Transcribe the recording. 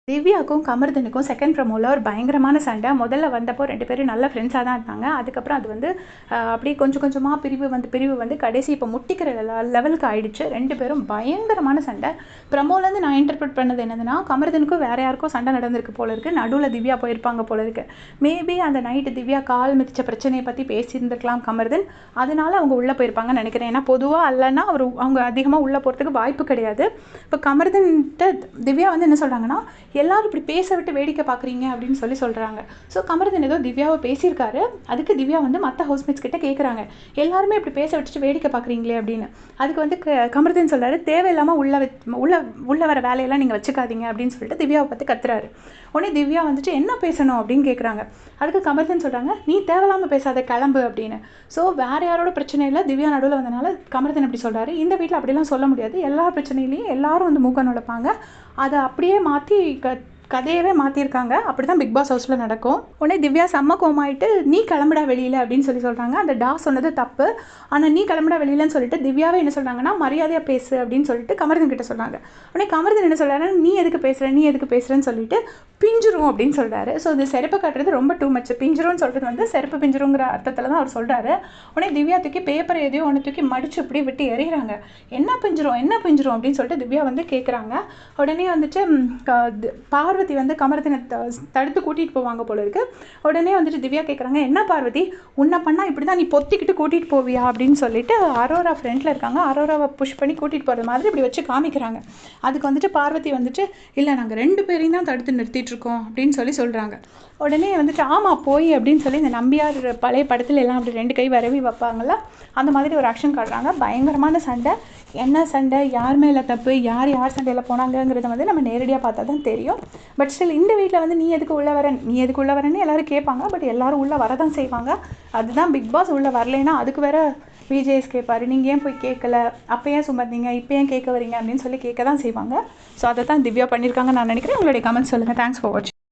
திவ்யாவுக்கும் கமர்தனுக்கும் second ப்ரோமோவில் ஒரு பயங்கரமான சண்டை. முதல்ல வந்தப்போ 2 பேரும் நல்ல ஃப்ரெண்ட்ஸாக தான் இருந்தாங்க. அதுக்கப்புறம் அது வந்து அப்படியே கொஞ்சம் கொஞ்சமாக பிரிவு வந்து கடைசி இப்போ முட்டிக்கிற லெவலுக்கு ஆயிடுச்சு. 2 பேரும் பயங்கரமான சண்டை. ப்ரோமோலேருந்து நான் இன்டர்பிரட் பண்ணது என்னதுன்னா, கமர்தனுக்கும் வேறு யாருக்கும் சண்டை நடந்திருக்கு போல இருக்குது. நடுவில் திவ்யா போயிருப்பாங்க போல இருக்குது. மேபி அந்த நைட்டு திவ்யா கால் மிதித்த பிரச்சனையை பற்றி பேசியிருந்துருக்கலாம் கமர்தன். அதனால அவங்க உள்ளே போயிருப்பாங்கன்னு நினைக்கிறேன். ஏன்னா பொதுவாக இல்லைன்னா அவங்க அதிகமாக உள்ளே போகிறதுக்கு வாய்ப்பு கிடையாது. இப்போ கமர்தன்கிட்ட திவ்யா வந்து என்ன சொல்கிறாங்கன்னா, எல்லாரும் இப்படி பேச விட்டு வேடிக்கை பார்க்குறீங்க அப்படின்னு சொல்கிறாங்க. ஸோ கமர்தன் ஏதோ திவ்யாவை பேசியிருக்காரு. அதுக்கு திவ்யா வந்து மற்ற ஹவுஸ்மேட்ஸ் கிட்ட கேட்குறாங்க, எல்லாருமே இப்படி பேச வச்சுட்டு வேடிக்கை பார்க்குறீங்களே அப்படின்னு. அதுக்கு வந்து கமர்தன் சொல்கிறாரு, தேவையில்லாமல் உள்ள வர வேலையெல்லாம் நீங்கள் வச்சுக்காதீங்க அப்படின்னு சொல்லிட்டு திவ்யாவை பற்றி கத்துறாரு. உடனே திவ்யா வந்துட்டு என்ன பேசணும் அப்படின்னு கேட்குறாங்க. அதுக்கு கமர்தன் சொல்கிறாங்க, நீ தேவையில்லாமல் பேசாத, கிளம்பு அப்படின்னு. ஸோ வேறு யாரோட பிரச்சனையில் திவ்யா நடுவில் வந்தனால கமர்தன் அப்படி சொல்கிறாரு. இந்த வீட்டில் அப்படிலாம் சொல்ல முடியாது. எல்லா பிரச்சனையிலையும் எல்லாரும் வந்து மூக்க நுழைப்பாங்க. அதை அப்படியே மாற்றி கதையவே மாற்றிருக்காங்க. அப்படி தான் பிக் பாஸ் ஹவுஸில் நடக்கும். உடனே திவ்யா செம்ம கோமாயிட்டு, நீ கிளம்புடா வெளியில் அப்படின்னு சொல்கிறாங்க. அந்த டா சொன்னது தப்பு, ஆனால் நீ கிளம்புடா வெளியிலன்னு சொல்லிட்டு திவ்யாவே என்ன சொல்கிறாங்கன்னா, மரியாதையாக பேசு அப்படின்னு சொல்லிட்டு கமர்தன் கிட்ட சொல்கிறாங்க. உடனே கமர்தன் என்ன சொல்கிறாரு, நீ எதுக்கு பேசுகிறேன்னு சொல்லிட்டு பிஞ்சிரும் அப்படின்னு சொல்கிறாரு. ஸோ இது செருப்பு கட்டுறது ரொம்ப டூ மச். பிஞ்சிரும்னு சொல்கிறது வந்து செருப்பு பிஞ்சிருங்கிற அர்த்தத்தில் தான் அவர் சொல்கிறாரு. உடனே திவ்யா தூக்கி பேப்பர் எதையோ ஒன்று தூக்கி மடிச்சு இப்படி விட்டு எறிகிறாங்க. என்ன பிஞ்சிரும் அப்படின்னு சொல்லிட்டு திவ்யா வந்து கேட்குறாங்க. உடனே வந்துட்டு பார்வதி வந்து கமர்தனை தடுத்து கூட்டிகிட்டு போவாங்க போல இருக்கு. உடனே வந்துட்டு திவ்யா கேட்குறாங்க, என்ன பார்வதி உன்னை பண்ணால் இப்படி தான் நீ பொத்திக்கிட்டு கூட்டிகிட்டு போவியா அப்படின்னு சொல்லிட்டு அரோரா ஃப்ரெண்டில் இருக்காங்க. அரோராவை புஷ் பண்ணி கூட்டிகிட்டு போகிற மாதிரி இப்படி வச்சு காமிக்கிறாங்க. அதுக்கு வந்துட்டு பார்வதி வந்துட்டு, இல்லை நாங்கள் 2 பேரையும் தான் தடுத்து நிறுத்திட்டுருக்கோம் அப்படின்னு சொல்கிறாங்க. உடனே வந்துட்டு ஆமாம் போய் அப்படின்னு சொல்லி இந்த நம்பியார் பழைய படத்தில் எல்லாம் அப்படி 2 கை வரவி வைப்பாங்கள்ல, அந்த மாதிரி ஒரு ஆக்ஷன் காட்டுறாங்க. பயங்கரமான சண்டை. என்ன சண்டை, யார் மேலே தப்பு, யார் சண்டையில் போனாங்கங்கிறத வந்து நம்ம நேரடியாக பார்த்தா தான் தெரியும். பட் ஸ்டில் இந்த வீட்டில் வந்து நீ எதுக்கு உள்ளே வரேன்னு எல்லோரும் கேட்பாங்க. பட் எல்லோரும் உள்ளே வரதான் செய்வாங்க. அதுதான் பிக் பாஸ். உள்ளே வரலைன்னா அதுக்கு வேற விஜேஎஸ் கேட்பாரு, நீங்கள் ஏன் போய் கேட்கல, அப்போ ஏன் சுமந்தீங்க, இப்போ ஏன் கேட்க வரீங்க அப்படின்னு சொல்லி கேட்க தான் செய்வாங்க. ஸோ அதை தான் திவ்யா பண்ணியிருக்காங்க நான் நினைக்கிறேன். உங்களுடைய கமெண்ட்ஸ் சொல்லுங்கள். தேங்க்ஸ் ஃபார் வாட்சிங்.